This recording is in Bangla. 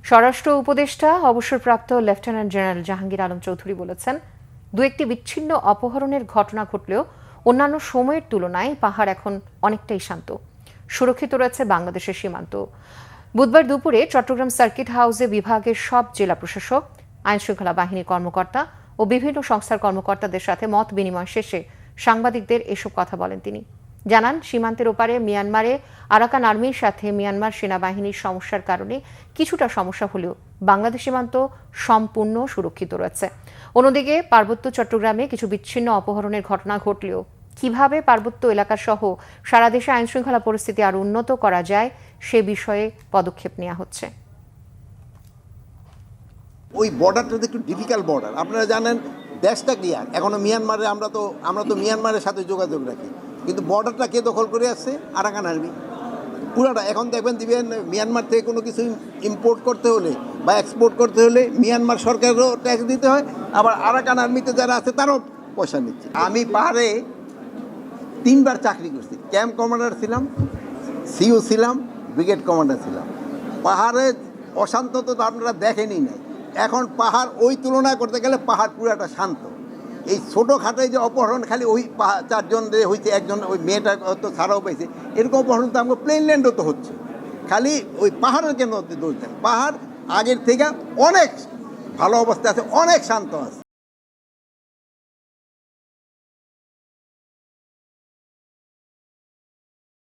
স্বরাষ্ট্র উপদেষ্টা অবসরপ্রাপ্ত লেফটেন্যান্ট জেনারেল জাহাঙ্গীর আলম চৌধুরী বলেছেন, দু একটি বিচ্ছিন্ন অপহরণের ঘটনা ঘটলেও অন্যান্য সময়ের তুলনায় পাহাড় এখন অনেকটাই শান্ত, সুরক্ষিত রয়েছে বাংলাদেশের সীমান্ত। বুধবার দুপুরে চট্টগ্রাম সার্কিট হাউসে বিভাগের সব জেলা প্রশাসক, আইনশৃঙ্খলা বাহিনীর কর্মকর্তা ও বিভিন্ন সংস্থার কর্মকর্তাদের সাথে মত বিনিময় শেষে সাংবাদিকদের এসব কথা বলেন তিনি। জানান, সীমান্তের ওপারে মিয়ানমারে আরাকান আর্মির সাথে মিয়ানমার সেনাবাহিনীর সমস্যার কারণে কিছুটা সমস্যা হলেও বাংলাদেশ সীমান্ত সম্পূর্ণ সুরক্ষিত রয়েছে। অন্যদিকে পার্বত্য চট্টগ্রামে কিছু বিচ্ছিন্ন অপহরণের ঘটনা ঘটলেও কিভাবে পার্বত্য এলাকা সহ সারা দেশে আইনশৃঙ্খলা পরিস্থিতি আরও উন্নত করা যায় সে বিষয়ে পদক্ষেপ নেওয়া হচ্ছে। ওই বর্ডারটা একটু ডিফিকাল্ট বর্ডার। আপনারা জানেন দেশটা ক্লিয়ার, এখনো মিয়ানমারে আমরা তো মিয়ানমারের সাথে যোগাযোগ রাখি, কিন্তু বর্ডারটা কে দখল করে আসছে? আরাকান আর্মি পুরাটা। এখন দেখবেন দিবেন মিয়ানমার থেকে কোনো কিছু ইম্পোর্ট করতে হলে বা এক্সপোর্ট করতে হলে মিয়ানমার সরকারেরও ট্যাক্স দিতে হয়, আবার আরাকান আর্মিতে যারা আছে তারও পয়সা নিচ্ছে। আমি পাহাড়ে 3 বার চাকরি করছি, ক্যাম্প কমান্ডার ছিলাম, সিও ছিলাম, ব্রিগেড কমান্ডার ছিলাম। পাহাড়ে অশান্ত তো আপনারা দেখেনি নাই। এখন পাহাড় ওই তুলনা করতে গেলে পাহাড় পুরাটা শান্ত। এই ছোটোখাটোই যে অপহরণ খালি ওই 4জন হয়েছে, একজন ওই মেয়েটা তো ছাড়াও পেয়েছে, এরকম অপহরণ তো আমাকে প্লেনল্যান্ডও তো হচ্ছে। খালি ওই পাহাড়ের কেন দোষ দেন? পাহাড় আগের থেকে অনেক ভালো অবস্থা আছে, অনেক শান্ত আছে।